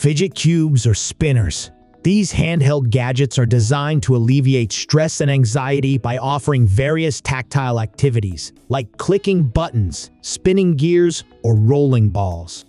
Fidget cubes or spinners. These handheld gadgets are designed to alleviate stress and anxiety by offering various tactile activities, like clicking buttons, spinning gears, or rolling balls.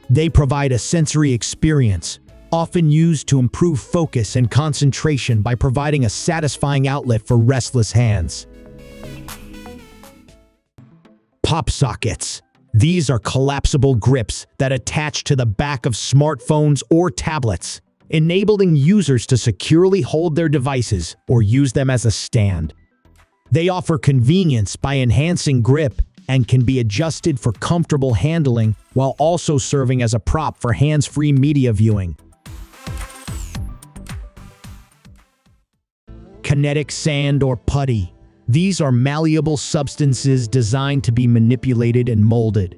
They provide a sensory experience, often used to improve focus and concentration by providing a satisfying outlet for restless hands. PopSockets. These are collapsible grips that attach to the back of smartphones or tablets, enabling users to securely hold their devices or use them as a stand. They offer convenience by enhancing grip and can be adjusted for comfortable handling while also serving as a prop for hands-free media viewing. Kinetic sand or putty. These are malleable substances designed to be manipulated and molded.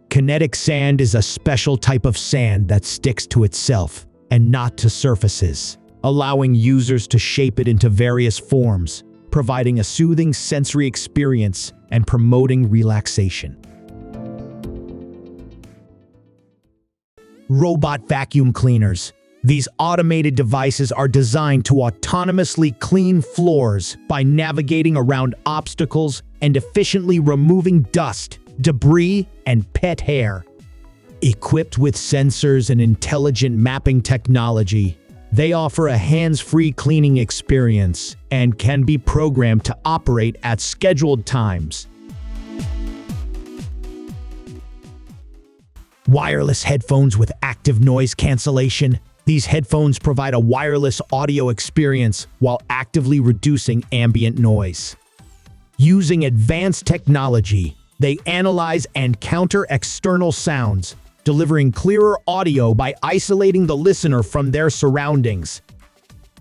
Kinetic sand is a special type of sand that sticks to itself and not to surfaces, allowing users to shape it into various forms, providing a soothing sensory experience and promoting relaxation. Robot vacuum cleaners. These automated devices are designed to autonomously clean floors by navigating around obstacles and efficiently removing dust, debris, and pet hair. Equipped with sensors and intelligent mapping technology, they offer a hands-free cleaning experience and can be programmed to operate at scheduled times. Wireless headphones with active noise cancellation. These headphones provide a wireless audio experience while actively reducing ambient noise. Using advanced technology, they analyze and counter external sounds, delivering clearer audio by isolating the listener from their surroundings.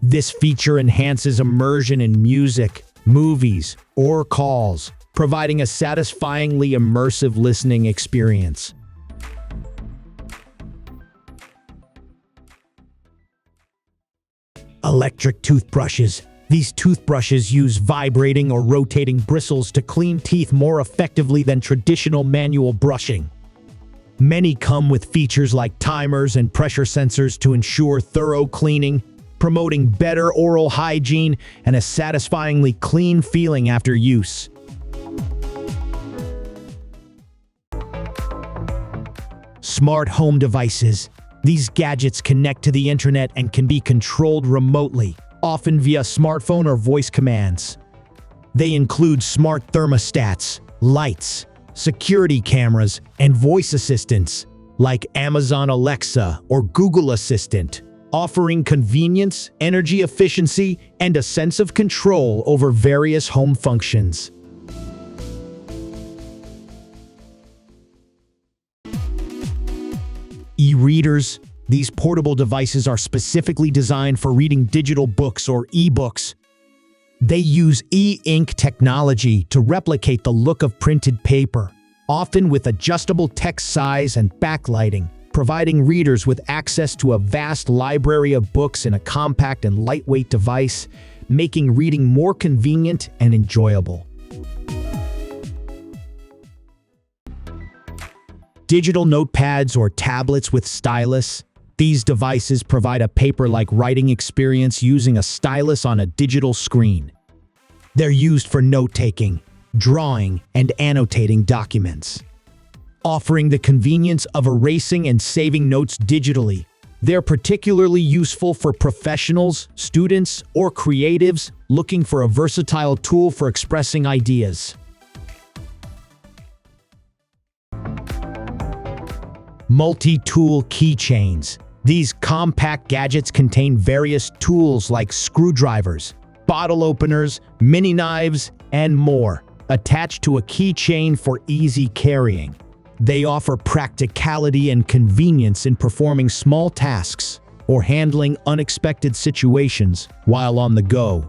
This feature enhances immersion in music, movies, or calls, providing a satisfyingly immersive listening experience. Electric toothbrushes. These toothbrushes use vibrating or rotating bristles to clean teeth more effectively than traditional manual brushing. Many come with features like timers and pressure sensors to ensure thorough cleaning, promoting better oral hygiene and a satisfyingly clean feeling after use. Smart home devices. These gadgets connect to the internet and can be controlled remotely, often via smartphone or voice commands. They include smart thermostats, lights, security cameras, and voice assistants, like Amazon Alexa or Google Assistant, offering convenience, energy efficiency, and a sense of control over various home functions. E-readers. These portable devices are specifically designed for reading digital books or e-books. They use e-ink technology to replicate the look of printed paper, often with adjustable text size and backlighting, providing readers with access to a vast library of books in a compact and lightweight device, making reading more convenient and enjoyable. Digital notepads or tablets with stylus. These devices provide a paper-like writing experience using a stylus on a digital screen. They're used for note-taking, drawing, and annotating documents. Offering the convenience of erasing and saving notes digitally, they're particularly useful for professionals, students, or creatives looking for a versatile tool for expressing ideas. Multi-tool keychains. These compact gadgets contain various tools like screwdrivers, bottle openers, mini knives, and more, attached to a keychain for easy carrying. They offer practicality and convenience in performing small tasks or handling unexpected situations while on the go.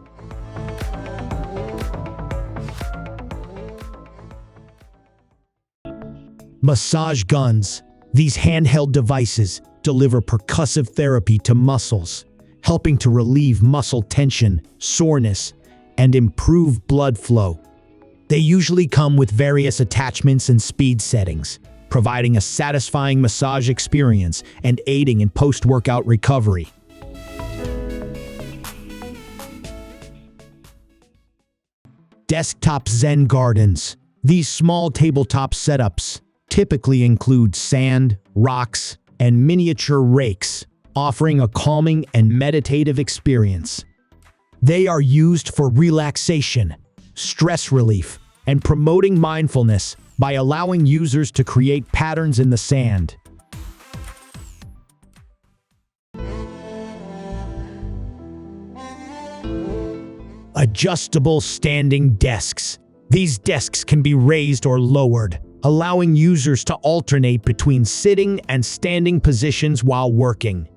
Massage guns. These handheld devices deliver percussive therapy to muscles, helping to relieve muscle tension, soreness, and improve blood flow. They usually come with various attachments and speed settings, providing a satisfying massage experience and aiding in post-workout recovery. Desktop Zen Gardens. These small tabletop setups typically include sand, rocks, and miniature rakes, offering a calming and meditative experience. They are used for relaxation, stress relief, and promoting mindfulness by allowing users to create patterns in the sand. Adjustable standing desks. These desks can be raised or lowered, allowing users to alternate between sitting and standing positions while working.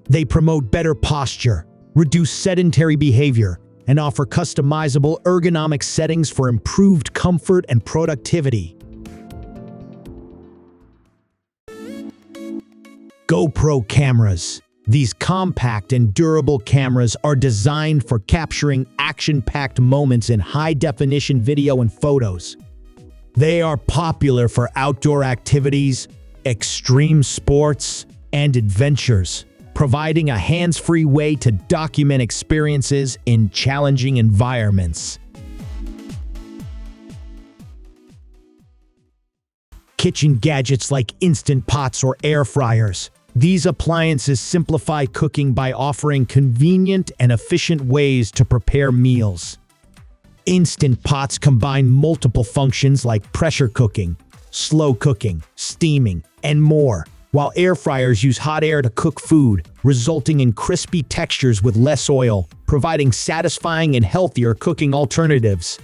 They promote better posture, reduce sedentary behavior, and offer customizable ergonomic settings for improved comfort and productivity. GoPro Cameras. These compact and durable cameras are designed for capturing action-packed moments in high-definition video and photos. They are popular for outdoor activities, extreme sports, and adventures, providing a hands-free way to document experiences in challenging environments. Kitchen gadgets like Instant Pots or air fryers. These appliances simplify cooking by offering convenient and efficient ways to prepare meals. Instant Pots combine multiple functions like pressure cooking, slow cooking, steaming, and more, while air fryers use hot air to cook food, resulting in crispy textures with less oil, providing satisfying and healthier cooking alternatives.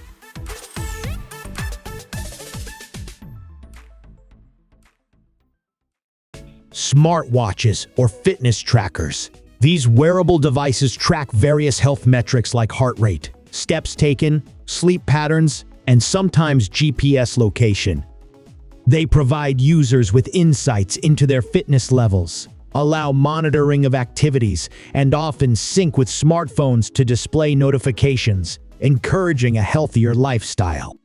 Smartwatches or fitness trackers. These wearable devices track various health metrics like heart rate, steps taken, sleep patterns, and sometimes GPS location. They provide users with insights into their fitness levels, allow monitoring of activities, and often sync with smartphones to display notifications, encouraging a healthier lifestyle.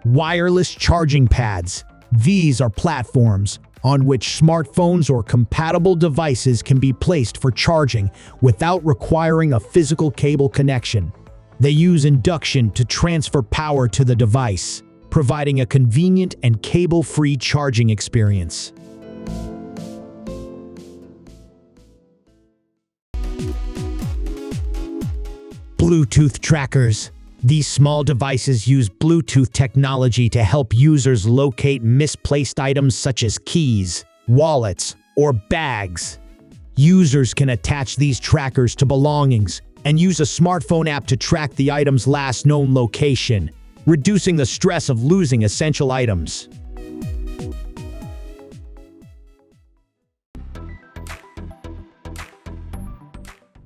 Wireless charging pads. These are platforms on which smartphones or compatible devices can be placed for charging without requiring a physical cable connection. They use induction to transfer power to the device, providing a convenient and cable-free charging experience. Bluetooth trackers. These small devices use Bluetooth technology to help users locate misplaced items such as keys, wallets, or bags. Users can attach these trackers to belongings and use a smartphone app to track the item's last known location, reducing the stress of losing essential items.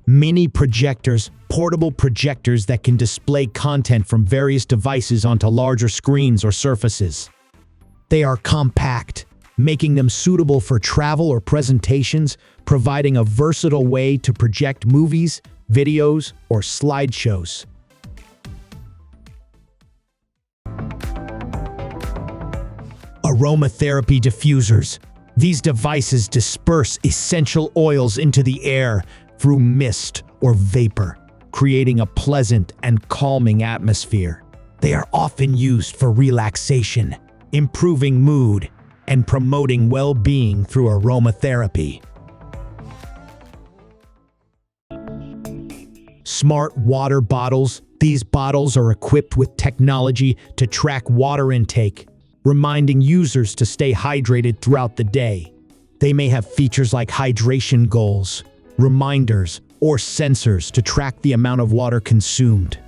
Mini projectors. Portable projectors that can display content from various devices onto larger screens or surfaces. They are compact, making them suitable for travel or presentations, providing a versatile way to project movies, videos, or slideshows. Aromatherapy diffusers. These devices disperse essential oils into the air through mist or vapor, creating a pleasant and calming atmosphere. They are often used for relaxation, improving mood, and promoting well-being through aromatherapy. Smart water bottles. These bottles are equipped with technology to track water intake, reminding users to stay hydrated throughout the day. They may have features like hydration goals, reminders, or sensors to track the amount of water consumed.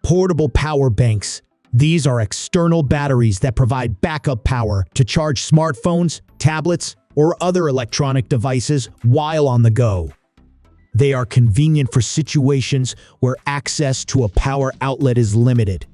Portable power banks. These are external batteries that provide backup power to charge smartphones, tablets, or other electronic devices while on the go. They are convenient for situations where access to a power outlet is limited.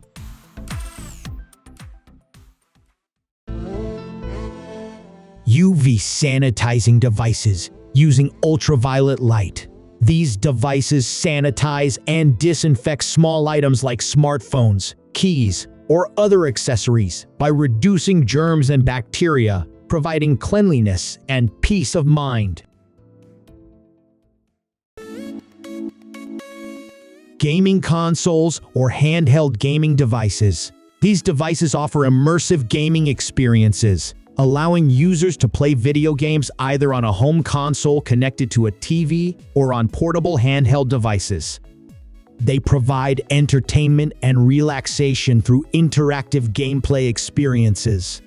UV sanitizing devices. using ultraviolet light. These devices sanitize and disinfect small items like smartphones, keys, or other accessories by reducing germs and bacteria, providing cleanliness and peace of mind. Gaming consoles or handheld gaming devices. These devices offer immersive gaming experiences, allowing users to play video games either on a home console connected to a TV or on portable handheld devices. They provide entertainment and relaxation through interactive gameplay experiences.